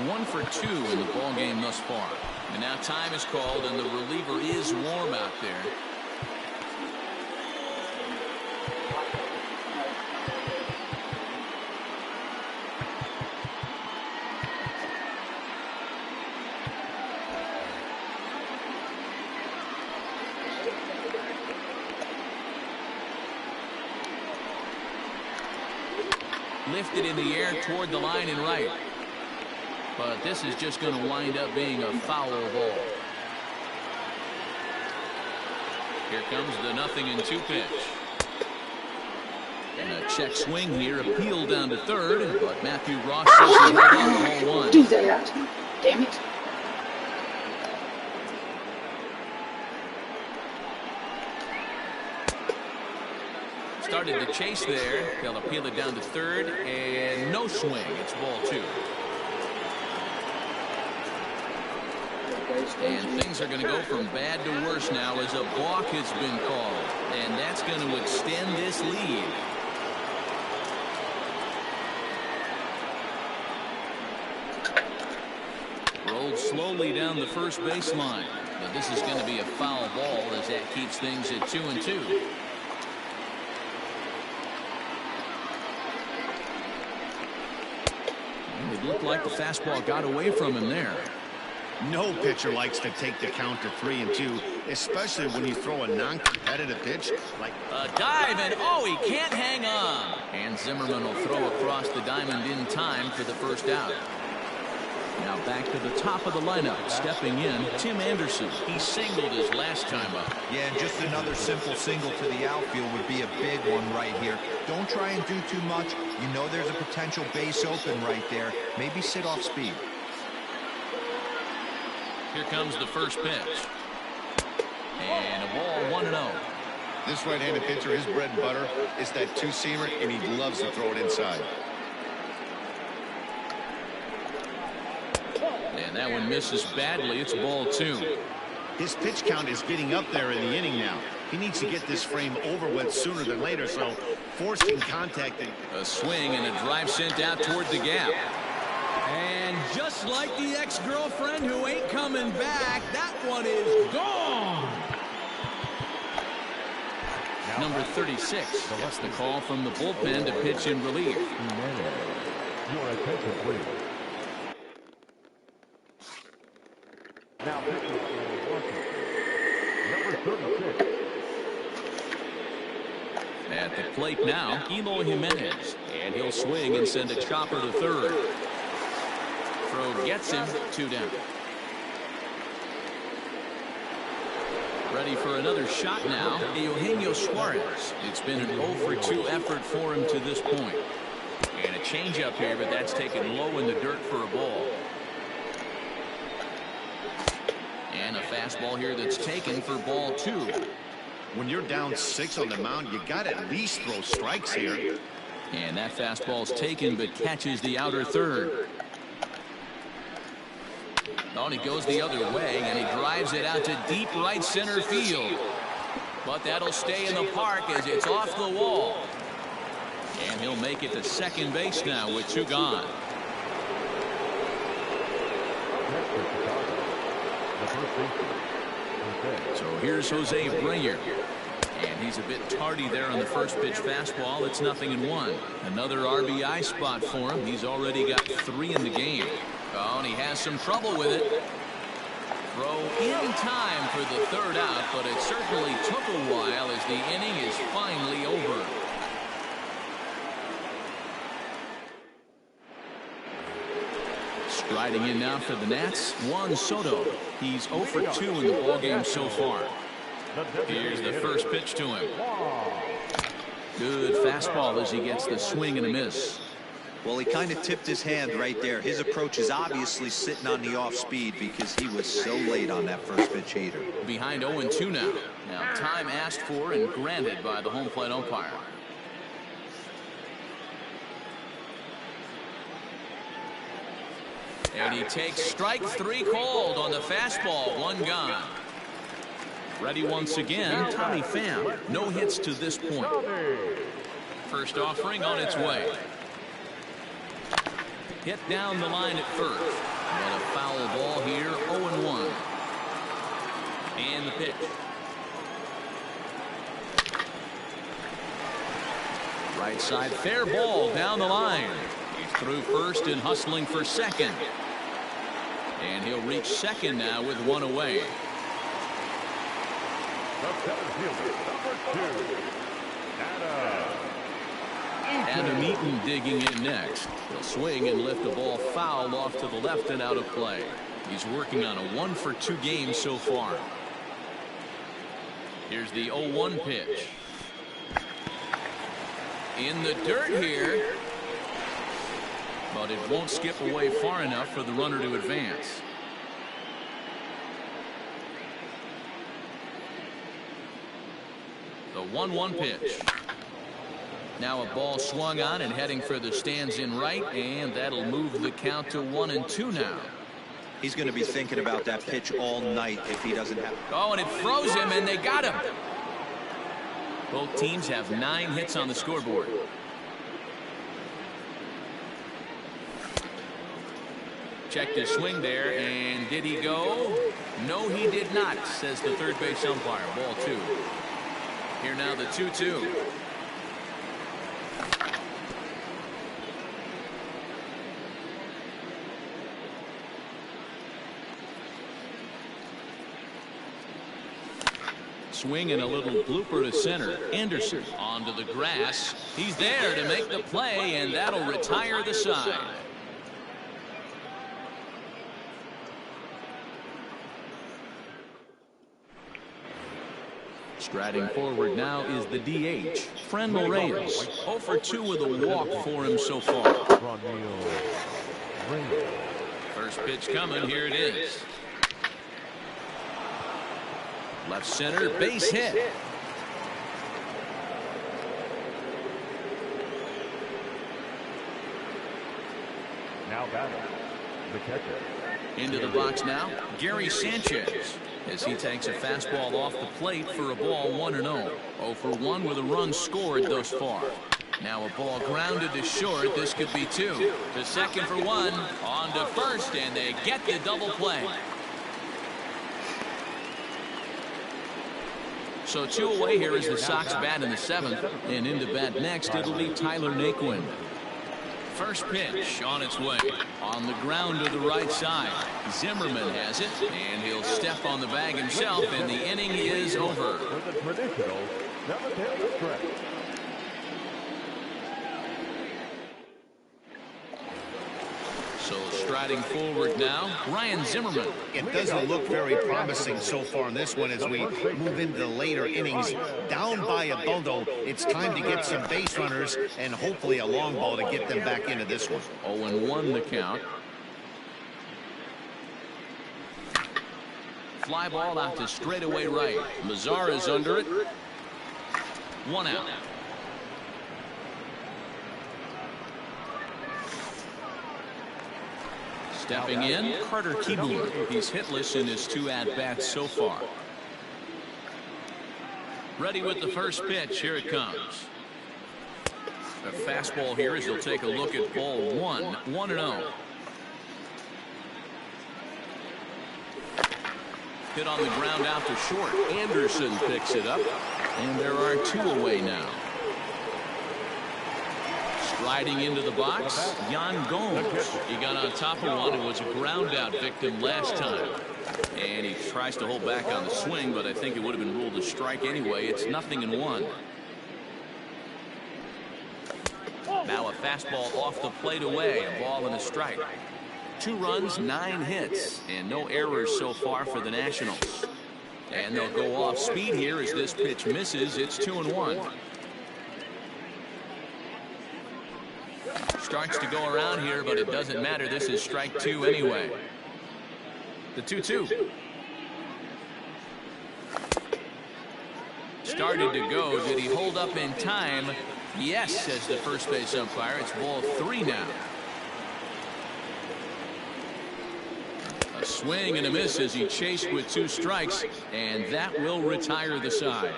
A: 1 for 2 in the ball game thus far. And now time is called and the reliever is warm out there. Lifted in the air toward the line and right. But this is just going to wind up being a foul ball. Here comes the 0-2 pitch. And a check swing here, appeal down to third, but Matthew Ross says he held on ball 1.
C: Do that. Damn it.
A: Started the chase there. They'll appeal it down to third, and no swing. It's ball 2. And things are going to go from bad to worse now as a balk has been called. And that's going to extend this lead. Rolled slowly down the first baseline. But this is going to be a foul ball as that keeps things at 2-2. It looked like the fastball got away from him there.
D: No pitcher likes to take the count to 3-2, especially when you throw a non-competitive pitch like
A: a dive, and oh, he can't hang on. And Zimmerman will throw across the diamond in time for the first out. Now back to the top of the lineup. Stepping in, Tim Anderson. He singled his last time up.
E: Yeah, and just another simple single to the outfield would be a big one right here. Don't try and do too much. You know there's a potential base open right there. Maybe sit off speed.
A: Here comes the first pitch. And a ball 1-0.
D: this right-handed pitcher, his bread and butter is that two-seamer, and he loves to throw it inside.
A: And that one misses badly. It's ball 2.
D: His pitch count is getting up there in the inning now. He needs to get this frame over with sooner than later, so forcing contact.
A: A swing and a drive sent out toward the gap. And just like the ex-girlfriend who ain't coming back, that one is gone. number 36. That's the call from the bullpen to pitch in relief.
B: Your attention, please. Now pitching for Washington, number 36.
A: At the plate now, Eloy Jimenez. And he'll swing and send a chopper to third. Throw gets him, 2 down. Ready for another shot now, Eugenio Suarez. It's been an 0-for-2 effort for him to this point. And a changeup here, but that's taken low in the dirt for a ball. And a fastball here that's taken for ball 2.
D: When you're down 6 on the mound, you got to at least throw strikes here.
A: And that fastball's taken, but catches the outer third. Oh, and he goes the other way, and he drives it out to deep right center field. But that'll stay in the park as it's off the wall. And he'll make it to second base now with 2 gone. So here's Jose Breyer. And he's a bit tardy there on the first pitch fastball. It's 0-1. Another RBI spot for him. He's already got 3 in the game. Oh, and he has some trouble with it. Throw in time for the third out, but it certainly took a while as the inning is finally over. Striding in now for the Nats, Juan Soto. He's 0-for-2 in the ballgame so far. Here's the first pitch to him. Good fastball as he gets the swing and a miss.
E: Well, he kind of tipped his hand right there. His approach is obviously sitting on the off speed because he was so late on that first pitch heater.
A: Behind 0-2 now. Now time asked for and granted by the home plate umpire. And he takes strike 3 called on the fastball. 1 gone. Ready once again, Tommy Pham. No hits to this point. First offering on its way. Hit down the line at first. But a foul ball here, 0-1. And the pitch. Right side, fair ball down the line. He's through first and hustling for second. And he'll reach second now with 1 away.
B: The center fielder, number 2,
A: Adam Eaton digging in next. He'll swing and lift the ball foul off to the left and out of play. He's working on a 1-for-2 game so far. Here's the 0-1 pitch. In the dirt here. But it won't skip away far enough for the runner to advance. The 1-1 pitch. Now a ball swung on and heading for the stands in right, and that'll move the count to 1-2 now.
E: He's going to be thinking about that pitch all night if he doesn't have.
A: Oh, and it froze him, and they got him. Both teams have 9 hits on the scoreboard. Checked his swing there, and did he go? No, he did not, says the third base umpire. Ball 2. Here now the 2-2. Swing and a little blooper to center. Anderson onto the grass. He's there to make the play, and that'll retire the side. Striding forward now is the DH, Franmil Reyes. 0-for-2 with a walk for him so far. First pitch coming. Here it is. Left center, base hit.
B: Now batting, the catcher.
A: Into the box now, Gary Sanchez, as he takes a fastball off the plate for a ball 1-0. 0-for-1 with a run scored thus far. Now a ball grounded to short. This could be 2. To second for 1. On to first, and they get the double play. So 2 away here as the Sox bat in the 7th. And into bat next, it'll be Tyler Naquin. First pitch on its way. On the ground to the right side. Zimmerman has it, and he'll step on the bag himself, and the inning is over.
B: For the traditional cemetery stretch.
A: So striding forward now, Ryan Zimmerman.
D: It doesn't look very promising so far in this one as we move into the later innings. Down by a bundle, it's time to get some base runners and hopefully a long ball to get them back into this one.
A: 0-1 the count. Fly ball out to straightaway right. Mazara is under it. 1 out. Stepping in, Carter Kieboom. He's hitless in his 2 at-bats so far. Ready with the first pitch. Here it comes. A fastball here as he'll take a look at ball 1. 1-0. Hit on the ground out to short. Anderson picks it up. And there are 2 away now. Striding into the box, Yan Gomes. He got on top of one and was a ground out victim last time. And he tries to hold back on the swing, but I think it would have been ruled a strike anyway. It's 0-1. Now a fastball off the plate away. A ball and a strike. 2 runs, 9 hits, and no errors so far for the Nationals. And they'll go off speed here as this pitch misses. It's 2-1. Starts to go around here, but it doesn't matter. This is strike 2 anyway. The 2-2. Started to go. Did he hold up in time? Yes, says the first base umpire. It's ball 3 now. A swing and a miss as he chased with 2 strikes, and that will retire the side.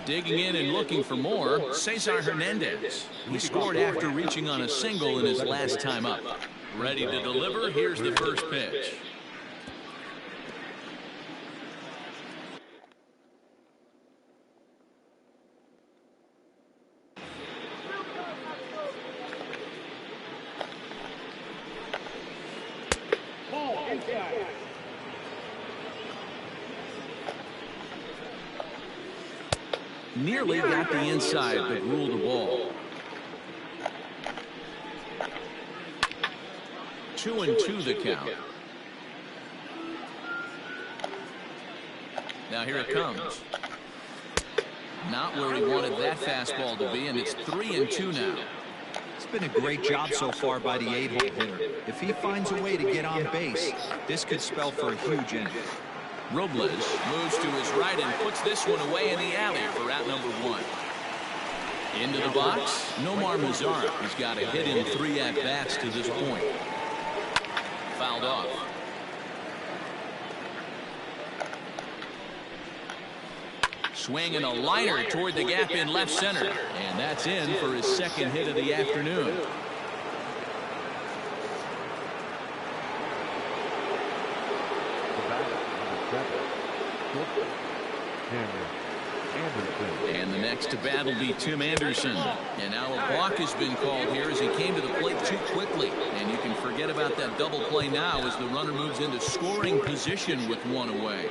A: Digging in and looking for more, Cesar Hernandez. He scored after reaching on a single in his last time up. Ready to deliver. Here's the first pitch. Nearly got the inside, but ruled a ball. 2-2 the count. Now here it comes. Not where he wanted that fastball to be, and it's 3-2 now.
E: It's been a great job so far by the 8-hole hitter. If he finds a way to get on base, this could spell for a huge inning.
A: Robles moves to his right and puts this one away in the alley for out number 1. Into the box, Nomar Mazara. He's got a hit in 3 at-bats to this point. Fouled off. Swing and a liner toward the gap in left center. And that's in for his 2nd hit of the afternoon. And the next to bat will be Tim Anderson. And now a balk has been called here as he came to the plate too quickly. And you can forget about that double play now as the runner moves into scoring position with 1 away.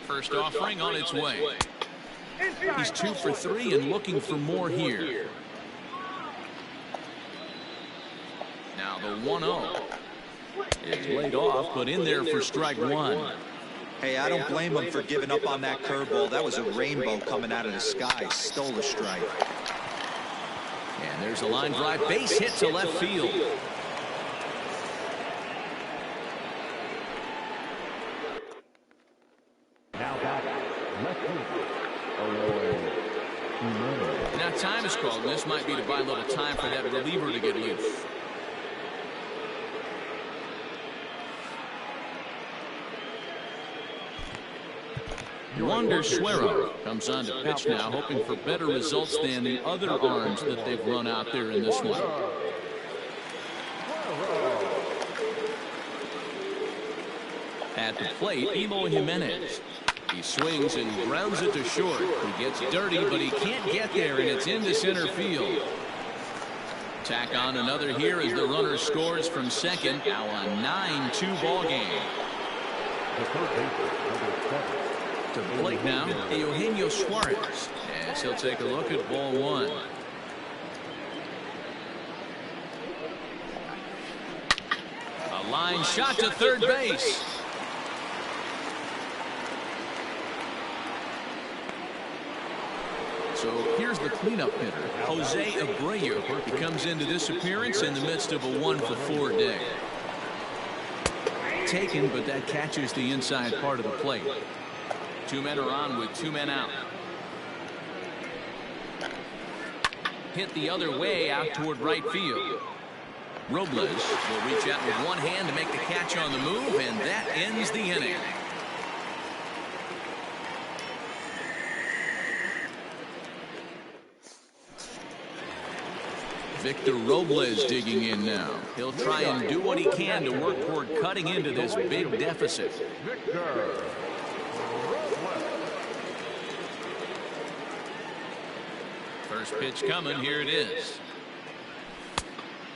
A: First offering on its way. He's 2 for 3 and looking for more here. Now the 1-0. It's laid off, but in there for strike 1.
E: Hey, I don't blame him for giving up on that curveball. That was a rainbow coming out of the sky. Stole a strike.
A: And there's a line drive base hit to left field.
B: Now
A: Now time is called, and this might be to buy a little time for that reliever to get loose. Wander Suero comes on to pitch now, hoping for better results than the other arms that they've run out there in this one. At the plate, Eloy Jimenez. He swings and grounds it to short. He gets dirty, but he can't get there, and it's into center field. Tack on another here as the runner scores from second. Now a 9-2 ball game.
B: The third baseman, number 7.
A: To the plate now, Eugenio Suarez, as he'll take a look at ball one. A line shot to third base. So here's the cleanup hitter, Jose Abreu. He comes into this appearance in the midst of a 1-for-4 day. Taken, but that catches the inside part of the plate. Two men are on with two men out. Hit the other way out toward right field. Robles will reach out with one hand to make the catch on the move, and that ends the inning. Victor Robles digging in now. He'll try and do what he can to work toward cutting into this big deficit. First pitch coming. Here it is.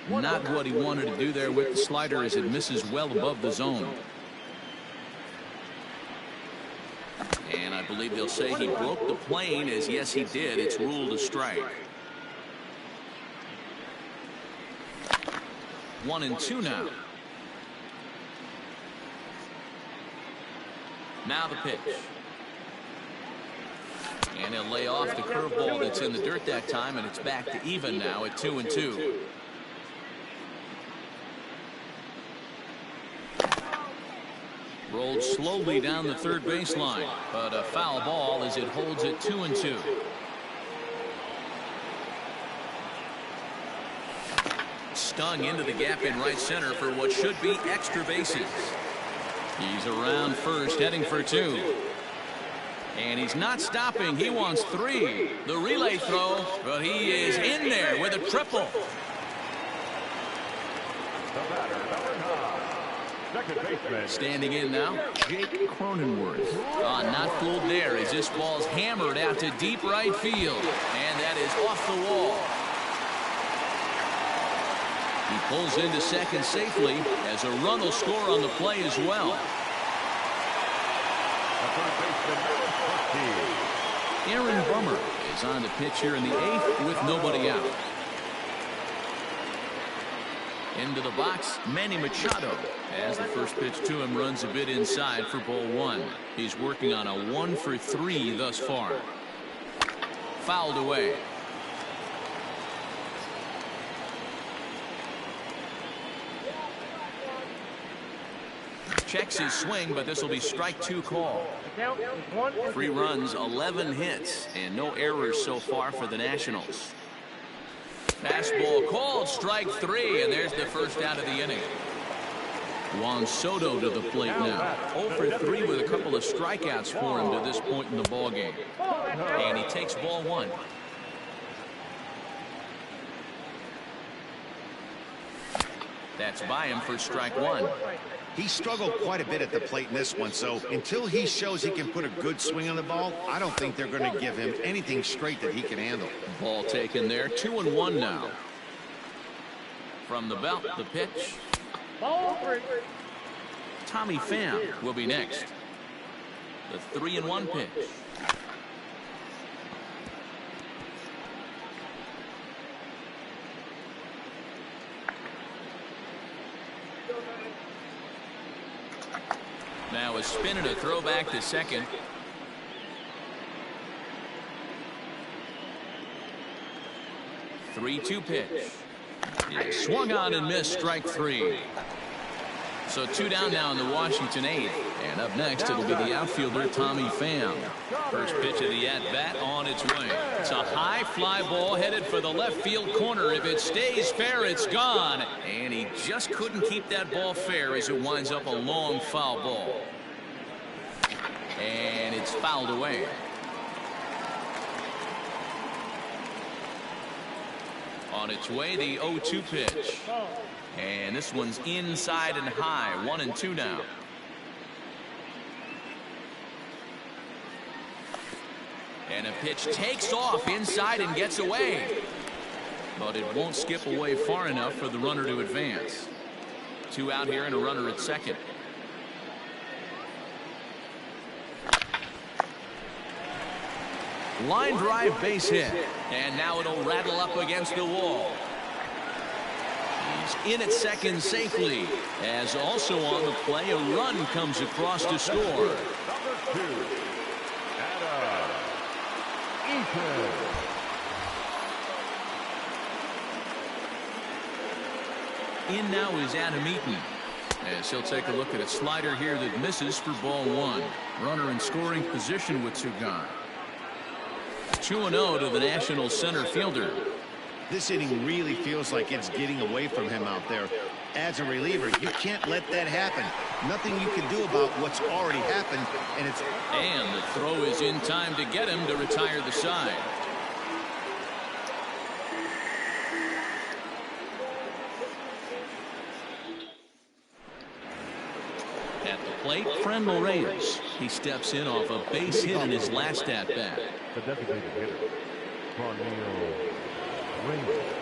A: Not what he wanted to do there with the slider, as it misses well above the zone. And I believe they'll say he broke the plane, as yes he did. It's ruled a strike. 1-2 now. Now the pitch. And he'll lay off the curveball that's in the dirt that time, and it's back to even now at 2-2. Rolled slowly down the third baseline, but a foul ball as it holds it 2-2. Stung into the gap in right center for what should be extra bases. He's around first, heading for two. And he's not stopping. He wants three. The relay throw, but he is in there with a triple. Standing in now, Jake Cronenworth. Not fooled there as this ball's hammered out to deep right field. And that is off the wall. He pulls into second safely as a run will score on the play as well. Aaron Bummer is on the pitch here in the 8th with nobody out. Into the box, Manny Machado, as the first pitch to him runs a bit inside for ball one. He's working on a 1-for-3 thus far. Fouled away. Checks his swing, but this will be strike two call. 3 runs, 11 hits, and no errors so far for the Nationals. Fastball called, strike 3, and there's the first out of the inning. Juan Soto to the plate now. 0-for-3 with a couple of strikeouts for him to this point in the ball game. And he takes ball one. That's by him for strike one.
D: He struggled quite a bit at the plate in this one, so until he shows he can put a good swing on the ball, I don't think they're going to give him anything straight that he can handle.
A: Ball taken there, 2-1 now. From the belt, the pitch. Tommy Pham will be next. The 3-1 pitch. Now a spin and a throw back to second. Three-two pitch. He swung on and missed, strike 3. So 2 down now in the Washington 8th. And up next, it'll be the outfielder, Tommy Pham. First pitch of the at-bat on its way. It's a high fly ball headed for the left field corner. If it stays fair, it's gone. And he just couldn't keep that ball fair as it winds up a long foul ball. And it's fouled away. On its way, the 0-2 pitch. And this one's inside and high. 1-2 now. And a pitch takes off inside and gets away. But it won't skip away far enough for the runner to advance. 2 out here and a runner at second. Line drive base hit. And now it'll rattle up against the wall. He's in at second safely. As also on the play, a run comes across to score.
B: Number 2, Adam Eaton.
A: In now is Adam Eaton. As he'll take a look at a slider here that misses for ball 1. Runner in scoring position with 2 gone. 2-0 to the National center fielder.
D: This inning really feels like it's getting away from him out there. As a reliever, you can't let that happen. Nothing you can do about what's already happened,
A: and the throw is in time to get him to retire the side. At the plate, Franmil Reyes. He steps in off a base hit in his last at-bat.
B: The designated hitter, Franmil Reyes.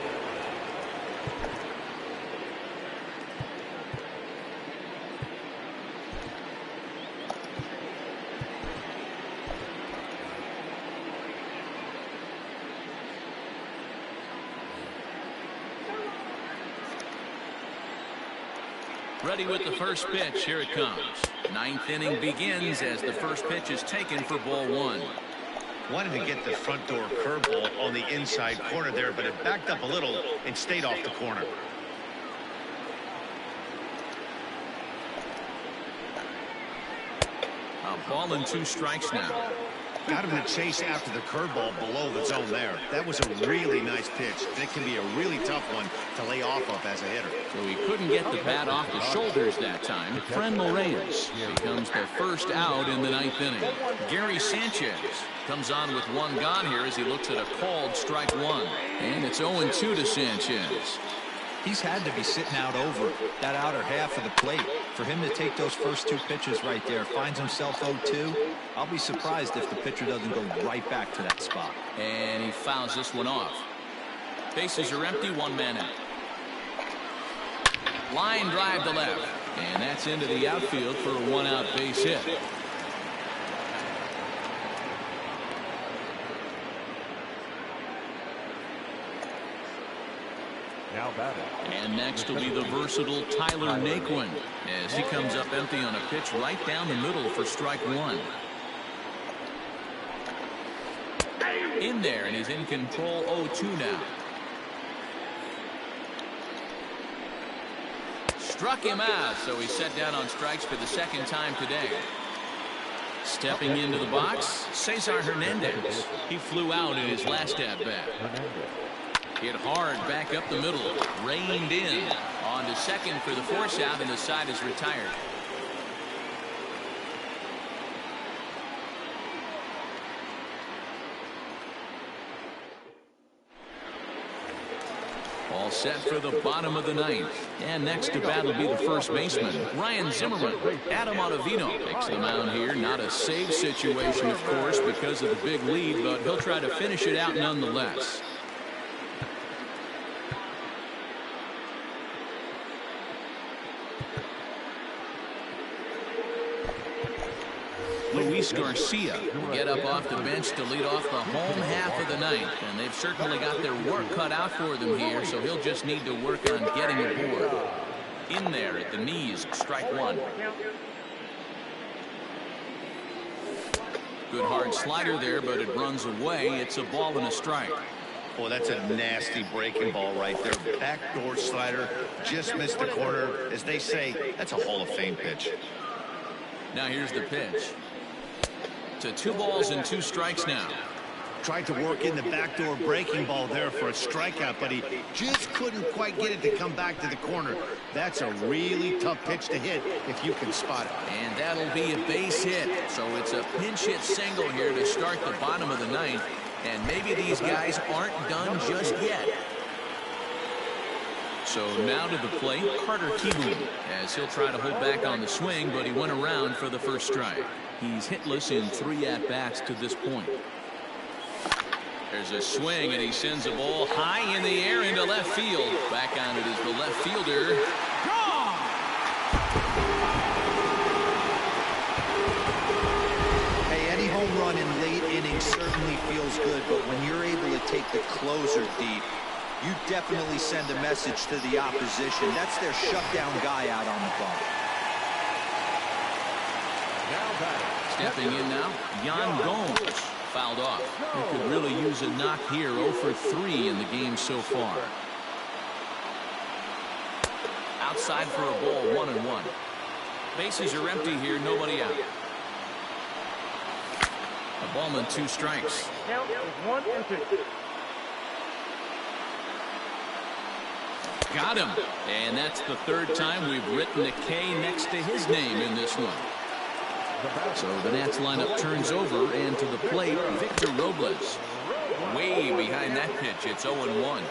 A: Ready with the first pitch. Here it comes. 9th inning begins as the first pitch is taken for ball 1.
D: wanted to get the front door curveball on the inside corner there, but it backed up a little and stayed off the corner.
A: A ball and 2 strikes now.
D: Got him to chase after the curveball below the zone there. That was a really nice pitch, and it can be a really tough one to lay off of as a hitter.
A: So he couldn't get the bat off the shoulders that time. Franmil Reyes becomes the first out in the 9th inning. Gary Sanchez comes on with 1 gone here as he looks at a called strike 1. And it's 0-2 to Sanchez.
E: He's had to be sitting out over that outer half of the plate. For him to take those first 2 pitches right there, finds himself 0-2. I'll be surprised if the pitcher doesn't go right back to that spot.
A: And he fouls this one off. Bases are empty, 1 man out. Line drive to left. And that's into the outfield for a 1-out base hit.
B: Now batting.
A: And next will be the versatile Tyler Naquin as he comes up empty on a pitch right down the middle for strike 1. In there, and he's in control. 0-2 now. Struck him out, so he's set down on strikes for the 2nd time today. Stepping into the box, Cesar Hernandez. He flew out in his last at-bat. Hit hard back up the middle. Reined in. On to second for the force out, and the side is retired. All set for the bottom of the 9th. And next to bat will be the first baseman, Ryan Zimmerman. Adam Ottavino takes the mound here. Not a save situation, of course, because of the big lead, but he'll try to finish it out nonetheless. Luis Garcia will get up off the bench to lead off the home half of the 9th, and they've certainly got their work cut out for them here, so he'll just need to work on getting aboard. In there at the knees, strike 1. Good hard slider there, but it runs away. It's a ball and a strike.
D: Boy, that's a nasty breaking ball right there. Backdoor slider, just missed the corner. As they say, that's a Hall of Fame pitch.
A: Now here's the pitch. To 2 balls and 2 strikes now.
D: Tried to work in the backdoor breaking ball there for a strikeout, but he just couldn't quite get it to come back to the corner. That's a really tough pitch to hit if you can spot it.
A: And that'll be a base hit. So it's a pinch hit single here to start the bottom of the ninth. And maybe these guys aren't done just yet. So now to the plate, Carter Kieboom, as he'll try to hold back on the swing, but he went around for the first strike. He's hitless in 3 at-bats to this point. There's a swing, and he sends a ball high in the air into left field. Back on it is the left fielder. Gone!
E: Hey, any home run in late innings certainly feels good, but when you're able to take the closer deep, you definitely send a message to the opposition. That's their shutdown guy out on the bump.
A: Stepping in now, Yan Gomes. Fouled off. He could really use a knock here. 0 for 3 in the game so far. Outside for a ball, 1-1. Bases are empty here, nobody out. A ball and 2 strikes.
B: Count is 1-2.
A: Got him. And that's the 3rd time we've written a K next to his name in this one. So the Nats lineup turns over, and to the plate, Victor Robles. Way behind that pitch. It's 0-1.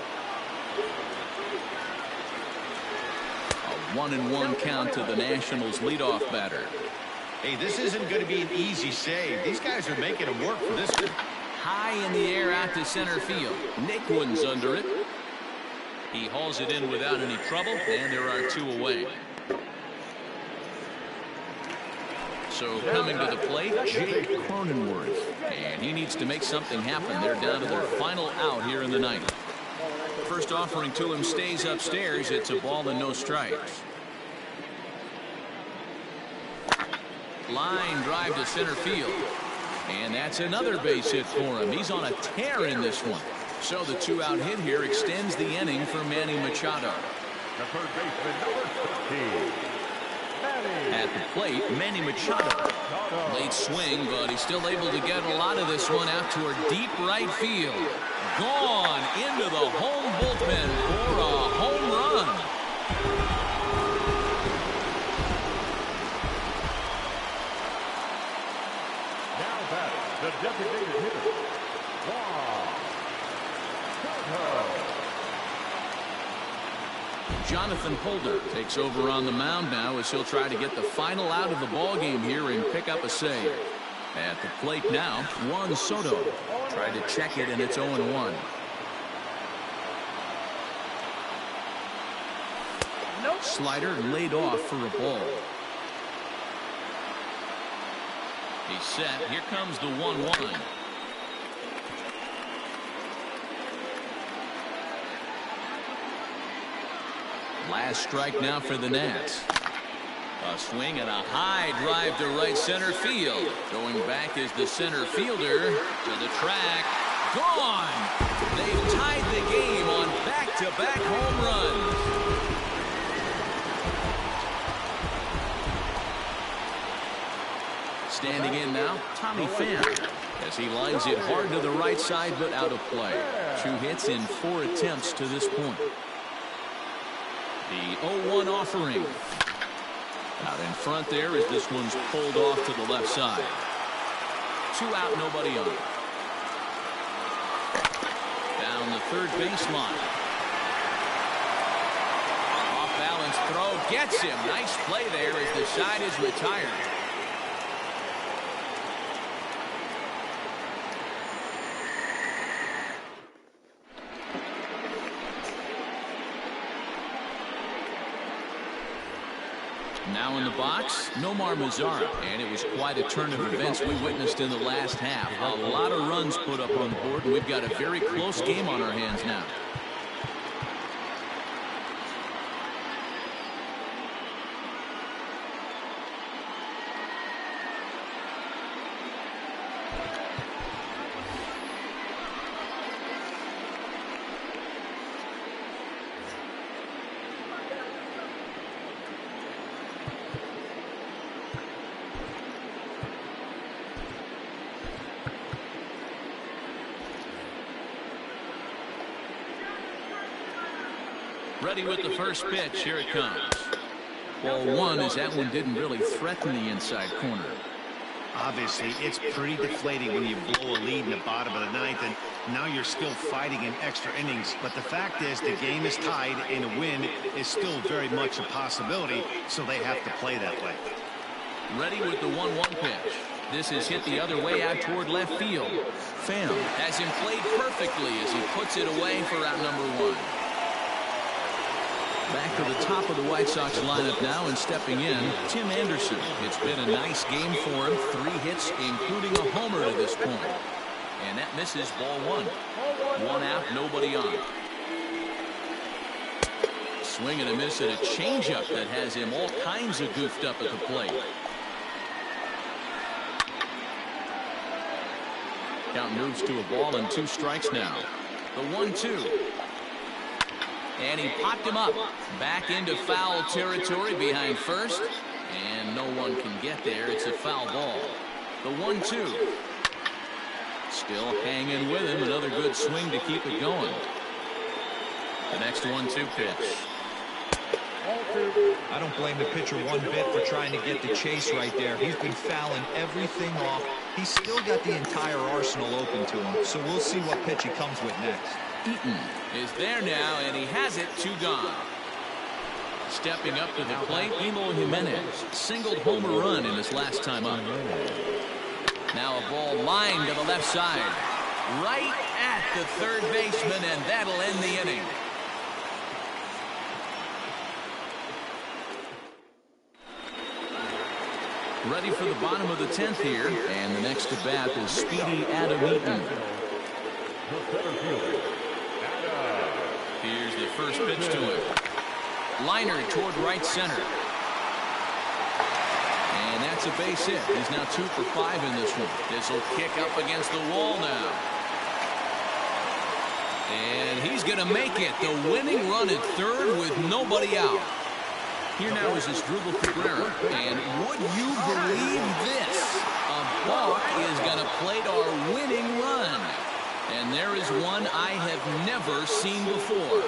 A: A 1-1 count to the Nationals leadoff batter.
D: Hey, this isn't going to be an easy save. These guys are making him work for this one.
A: High in the air out to center field. Naquin's under it. He hauls it in without any trouble, and there are 2 away. So coming to the plate, Jake Cronenworth. And he needs to make something happen. They're down to their final out here in the ninth. First offering to him stays upstairs. It's a ball and no strikes. Line drive to center field. And that's another base hit for him. He's on a tear in this one. So the 2-out hit here extends the inning for Manny Machado.
B: The third baseman, number 15.
A: At the plate, Manny Machado. Late swing, but he's still able to get a lot of this one out toward deep right field. Gone into the home bullpen for a home run.
B: Now batting, the designated hitter, Juan Soto.
A: Jonathan Holder takes over on the mound now as he'll try to get the final out of the ball game here and pick up a save. At the plate now, Juan Soto. Tried to check it, and it's 0-1. Slider laid off for a ball. He's set. Here comes the 1-1. Last strike now for the Nats. A swing and a high drive to right center field. Going back is the center fielder to the track. Gone! They've tied the game on back-to-back home runs. Standing in now, Tommy Pham, as he lines it hard to the right side but out of play. 2 hits in 4 attempts to this point. The 0-1 offering. Out in front there as this one's pulled off to the left side. 2 out, nobody on. Down the third baseline. Off balance throw gets him. Nice play there as the side is retired. Now in the box, Nomar Mazara. And it was quite a turn of events we witnessed in the last half. A lot of runs put up on the board, and we've got a very close game on our hands now. Ready with the first pitch. Here it comes. Ball one, as that one didn't really threaten the inside corner.
D: Obviously, it's pretty deflating when you blow a lead in the bottom of the ninth, and now you're still fighting in extra innings. But the fact is, the game is tied, and a win is still very much a possibility, so they have to play that way.
A: Ready with the 1-1 pitch. This is hit the other way out toward left field. Pham has him played perfectly as he puts it away for out number 1. Back to the top of the White Sox lineup now, and stepping in, Tim Anderson. It's been a nice game for him. 3 hits, including a homer to this point. And that misses ball 1. 1 out, nobody on. Swing and a miss at a changeup that has him all kinds of goofed up at the plate. Count moves to a ball and 2 strikes now. The 1-2. And he popped him up. Back into foul territory behind first. And no one can get there. It's a foul ball. The 1-2. Still hanging with him. Another good swing to keep it going. The next 1-2 pitch.
E: I don't blame the pitcher one bit for trying to get the chase right there. He's been fouling everything off. He's still got the entire arsenal open to him. So we'll see what pitch he comes with next.
A: Eaton is there now, and he has it. 2 gone. Stepping up to the plate, Eloy Jimenez singled home a run in his last time up. Now a ball lined to the left side, right at the third baseman, and that'll end the inning. Ready for the bottom of the 10th here, and the next to bat is speedy Adam Eaton. Here's the first pitch to him. Liner toward right center. And that's a base hit. He's now 2 for 5 in this one. This will kick up against the wall now. And he's going to make it. The winning run at third with nobody out. Here now is Asdrubal Cabrera. And would you believe this? A balk is going to plate our winning run. And there is one I have never seen before.